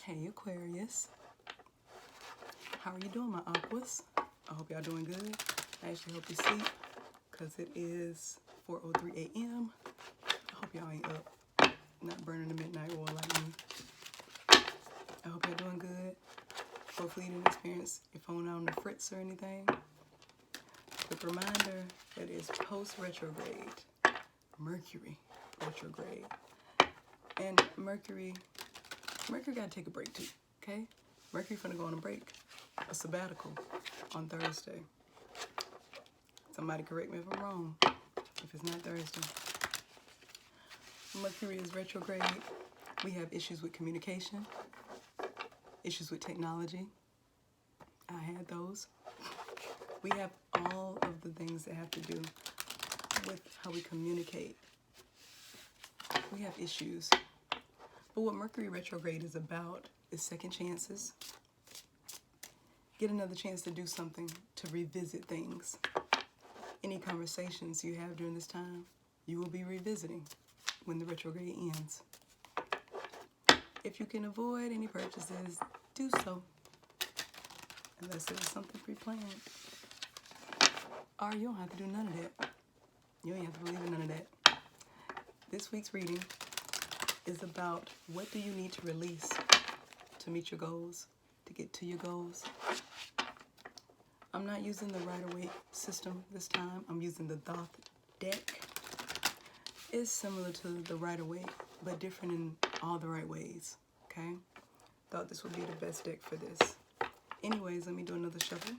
Hey Aquarius, how are you doing, my aquas? I hope y'all doing good. I actually hope you sleep because it is 4:03 a.m. I hope y'all ain't up, not burning the midnight oil like me. I hope y'all doing good. Hopefully you didn't experience your phone out on the fritz or anything. Quick reminder that it's post-retrograde, Mercury retrograde. And Mercury gotta take a break too, okay? Mercury finna go on a break, a sabbatical on Thursday. Somebody correct me if I'm wrong, if it's not Thursday. Mercury is retrograde. We have issues with communication, issues with technology. I had those. We have all of the things that have to do with how we communicate. We have issues. But what Mercury retrograde is about is second chances. Get another chance to do something, to revisit things. Any conversations you have during this time, you will be revisiting when the retrograde ends. If you can avoid any purchases, do so. Unless it was something pre-planned. Or you don't have to do none of that. You ain't have to believe in none of that. This week's reading is about what do you need to release to meet your goals, to get to your goals. I'm not using the Rider-Waite system this time. I'm using the Thoth deck. It's similar to the Rider-Waite, but different in all the right ways, okay? Thought this would be the best deck for this. Anyways, let me do another shuffle.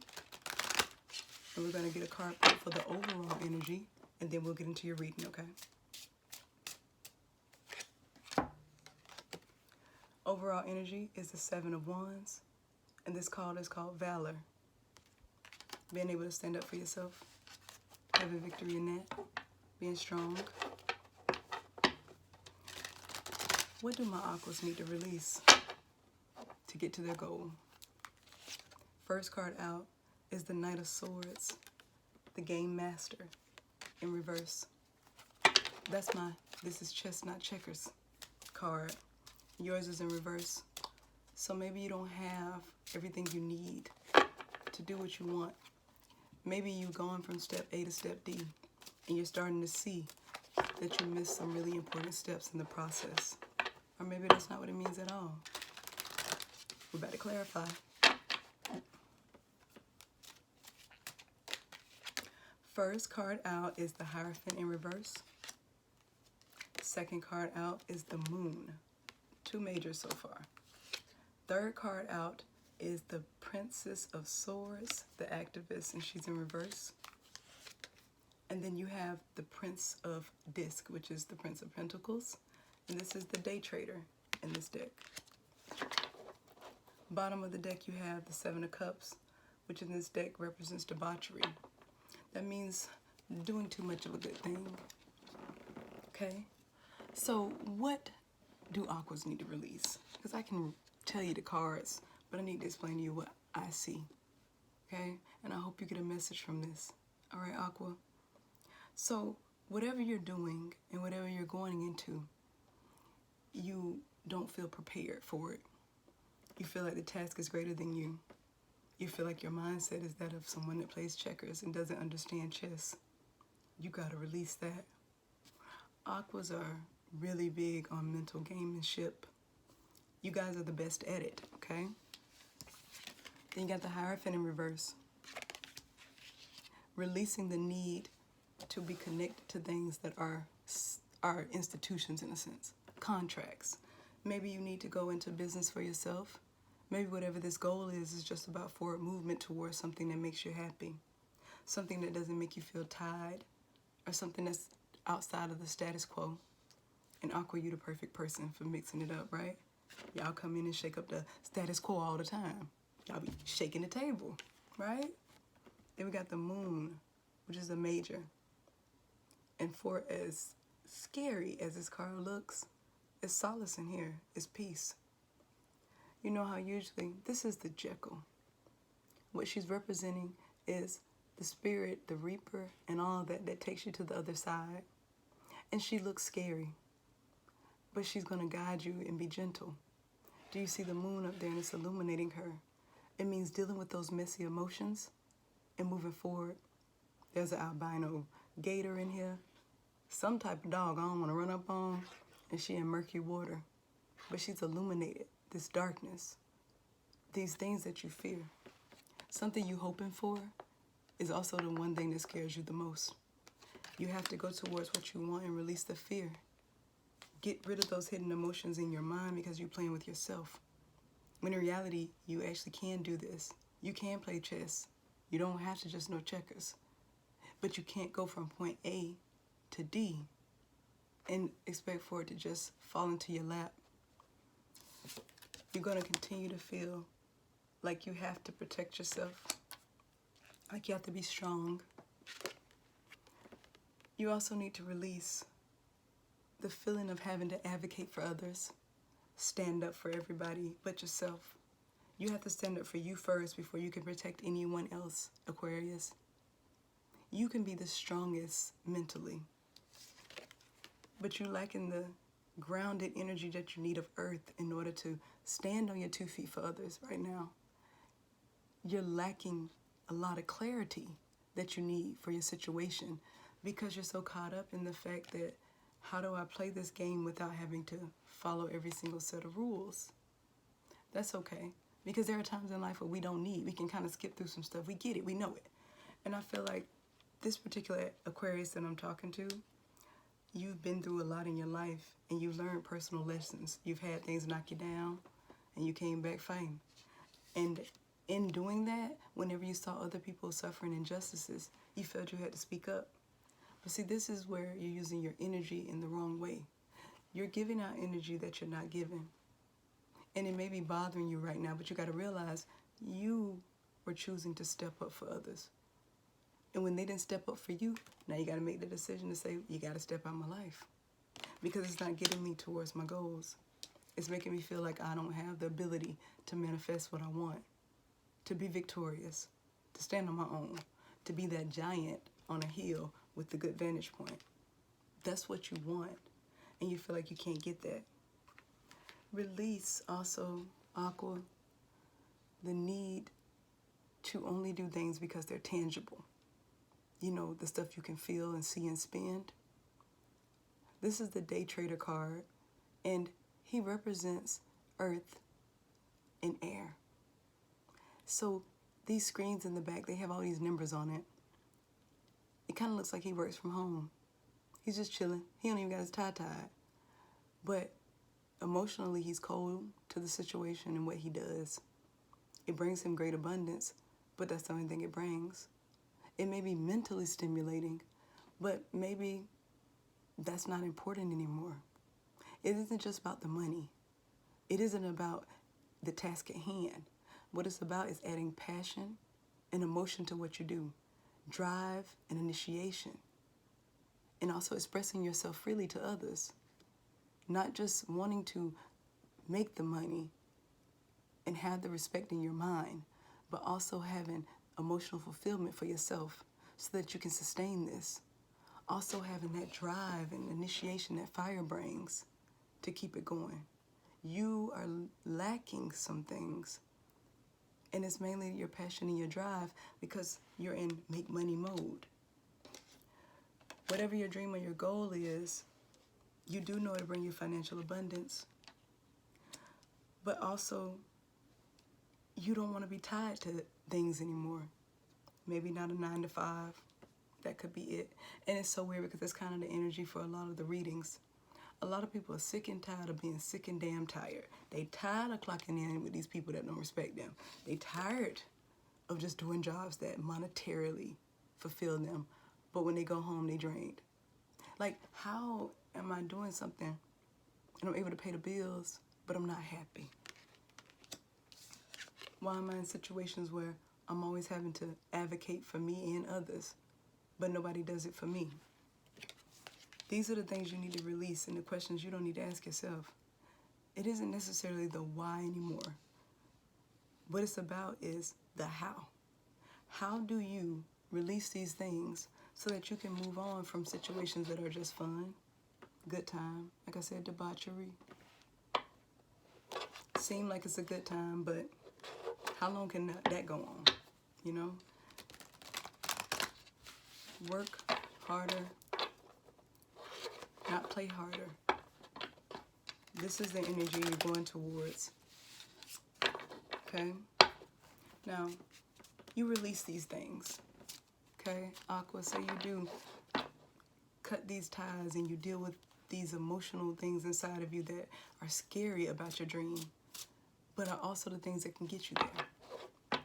And we're gonna get a card pull for the overall energy, and then we'll get into your reading, okay? Overall energy is the 7 of Wands, and this card is called Valor. Being able to stand up for yourself, having victory in that, being strong. What do my aquas need to release to get to their goal? First card out is the Knight of Swords, the Game Master in reverse. That's my This is Chess Not Checkers card. Yours is in reverse. So maybe you don't have everything you need to do what you want. Maybe you've gone from step A to step D and you're starting to see that you missed some really important steps in the process. Or maybe that's not what it means at all. We're about to clarify. First card out is the Hierophant in reverse. Second card out is the Moon. 2 majors so far. Third card out is the Princess of Swords, the activist, and she's in reverse. And then you have the Prince of Disc, which is the Prince of Pentacles. And this is the Day Trader in this deck. Bottom of the deck you have the 7 of Cups, which in this deck represents debauchery. That means doing too much of a good thing. Okay? So what do aquas need to release? Because I can tell you the cards, but I need to explain to you what I see. Okay? And I hope you get a message from this. All right, aqua? So whatever you're doing and whatever you're going into, you don't feel prepared for it. You feel like the task is greater than you. You feel like your mindset is that of someone that plays checkers and doesn't understand chess. You gotta release that. Aquas are really big on mental gamemanship. You guys are the best at it, okay? Then you got the Hierophant in reverse. Releasing the need to be connected to things that are institutions in a sense. Contracts. Maybe you need to go into business for yourself. Maybe whatever this goal is just about forward movement towards something that makes you happy. Something that doesn't make you feel tied. Or something that's outside of the status quo. And Aqua, you the perfect person for mixing it up, right? Y'all come in and shake up the status quo all the time. Y'all be shaking the table, right? Then we got the Moon, which is a major. And for as scary as this card looks, it's solace in here. It's peace. You know how usually, this is the Jekyll. What she's representing is the spirit, the reaper, and all that takes you to the other side. And she looks scary. But she's going to guide you and be gentle Do you see the moon up there and it's illuminating her? It means dealing with those messy emotions and moving forward. There's an albino gator in here. Some type of dog I don't want to run up on. And she in murky water. But she's illuminated this darkness. These things that you fear. Something you hoping for is also the one thing that scares you the most. You have to go towards what you want and release the fear. Get rid of those hidden emotions in your mind because you're playing with yourself. When in reality, you actually can do this. You can play chess. You don't have to just know checkers. But you can't go from point A to D and expect for it to just fall into your lap. You're going to continue to feel like you have to protect yourself, like you have to be strong. You also need to release the feeling of having to advocate for others, stand up for everybody but yourself. You have to stand up for you first before you can protect anyone else, Aquarius. You can be the strongest mentally, but you're lacking the grounded energy that you need of earth in order to stand on your 2 feet for others right now. You're lacking a lot of clarity that you need for your situation because you're so caught up in the fact that how do I play this game without having to follow every single set of rules? That's okay, because there are times in life where we don't need. We can kind of skip through some stuff. We get it. We know it. And I feel like this particular Aquarius that I'm talking to, you've been through a lot in your life and you've learned personal lessons. You've had things knock you down and you came back fighting. And in doing that, whenever you saw other people suffering injustices, you felt you had to speak up. But see, this is where you're using your energy in the wrong way. You're giving out energy that you're not giving. And it may be bothering you right now, but you got to realize you were choosing to step up for others. And when they didn't step up for you, now you got to make the decision to say, you got to step out of my life. Because it's not getting me towards my goals. It's making me feel like I don't have the ability to manifest what I want. To be victorious. To stand on my own. To be that giant on a hill with the good vantage point. That's what you want. And you feel like you can't get that. Release also, Aqua, the need to only do things because they're tangible. You know, the stuff you can feel and see and spend. This is the day trader card, and he represents earth and air. So these screens in the back, they have all these numbers on it. It kind of looks like he works from home. He's just chilling. He don't even got his tie tied. But emotionally, he's cold to the situation and what he does. It brings him great abundance, but that's the only thing it brings. It may be mentally stimulating, but maybe that's not important anymore. It isn't just about the money. It isn't about the task at hand. What it's about is adding passion and emotion to what you do, drive and initiation, and also expressing yourself freely to others. Not just wanting to make the money and have the respect in your mind, but also having emotional fulfillment for yourself so that you can sustain this. Also having that drive and initiation that fire brings to keep it going. You are lacking some things, and it's mainly your passion and your drive because you're in make money mode. Whatever your dream or your goal is, you do know it'll bring you financial abundance, but also you don't want to be tied to things anymore. Maybe not a 9 to 5. That could be it. And it's so weird because that's kind of the energy for a lot of the readings. A lot of people are sick and tired of being sick and damn tired. They tired of clocking in with these people that don't respect them. They tired of just doing jobs that monetarily fulfill them. But when they go home, they drained. Like, how am I doing something and I'm able to pay the bills, but I'm not happy? Why am I in situations where I'm always having to advocate for me and others, but nobody does it for me? These are the things you need to release and the questions you don't need to ask yourself. It isn't necessarily the why anymore. What it's about is the how. How do you release these things so that you can move on from situations that are just fun, good time, like I said, debauchery, seem like it's a good time, but how long can that go on? You know? Work harder, not play harder. This is the energy you're going towards. Okay? Now, you release these things. Okay? Aqua, say you do cut these ties and you deal with these emotional things inside of you that are scary about your dream, but are also the things that can get you there.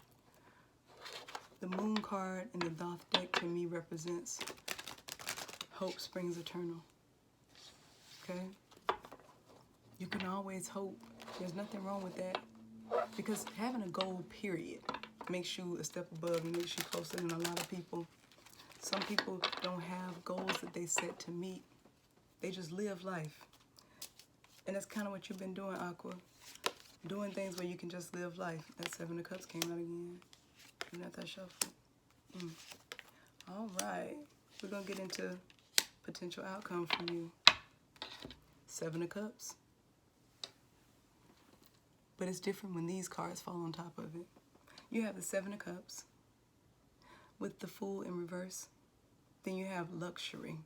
The Moon card in the Thoth deck to me represents hope springs eternal. Okay? You can always hope. There's nothing wrong with that. Because having a goal, period, makes you a step above and makes you closer than a lot of people. Some people don't have goals that they set to meet. They just live life. And that's kind of what you've been doing, Aqua. Doing things where you can just live life. That Seven of Cups came out again. Even after I shuffled. All right. We're going to get into potential outcome for you. Seven of Cups. But it's different when these cards fall on top of it. You have the Seven of Cups with the Fool in reverse. Then you have luxury.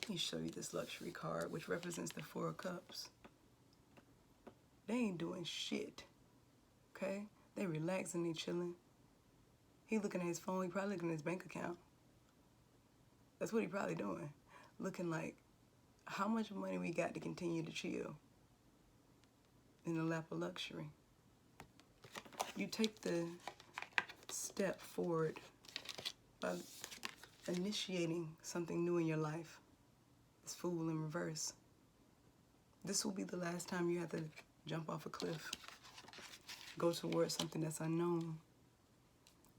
Let me show you this luxury card, which represents the Four of Cups. They ain't doing shit. Okay? They relaxing, they chilling. He looking at his phone, he probably looking at his bank account. That's what he probably doing. Looking like, how much money we got to continue to chill in the lap of luxury. You take the step forward by initiating something new in your life. This Fool in reverse. This will be the last time you have to jump off a cliff. Go towards something that's unknown.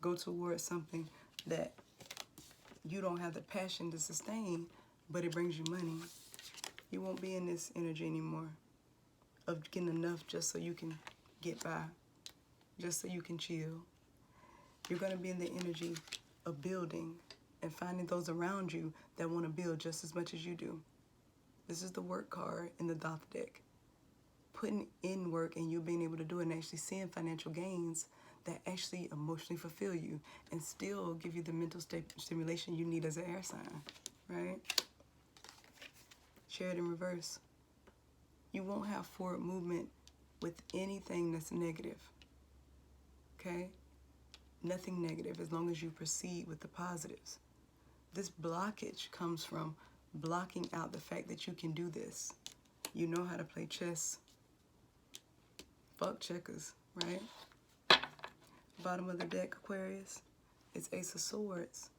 Go towards something that you don't have the passion to sustain, but it brings you money. You won't be in this energy anymore of getting enough just so you can get by, just so you can chill. You're going to be in the energy of building and finding those around you that want to build just as much as you do. This is the work card in the Thoth deck. Putting in work and you being able to do it and actually seeing financial gains that actually emotionally fulfill you and still give you the mental stimulation you need as an air sign, right? Chariot in reverse. You won't have forward movement with anything that's negative, okay? Nothing negative as long as you proceed with the positives. This blockage comes from blocking out the fact that you can do this. You know how to play chess. Fuck checkers, right? Bottom of the deck, Aquarius, it's Ace of Swords.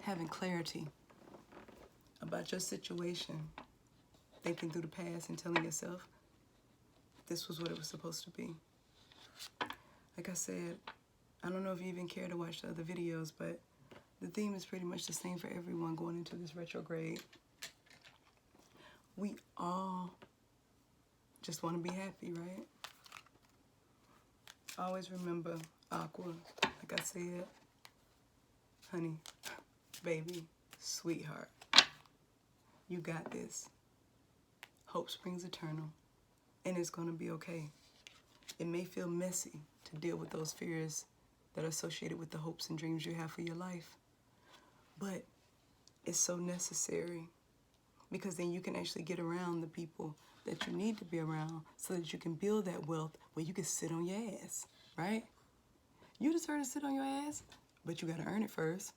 Having clarity about your situation. Thinking through the past and telling yourself this was what it was supposed to be. Like I said, I don't know if you even care to watch the other videos, but the theme is pretty much the same for everyone going into this retrograde. We all just want to be happy, right? Always remember, Aqua, like I said, honey, baby, sweetheart, you got this. Hope springs eternal, and it's going to be okay. It may feel messy to deal with those fears that are associated with the hopes and dreams you have for your life, but it's so necessary because then you can actually get around the people that you need to be around so that you can build that wealth where you can sit on your ass, right? You deserve to sit on your ass, but you got to earn it first.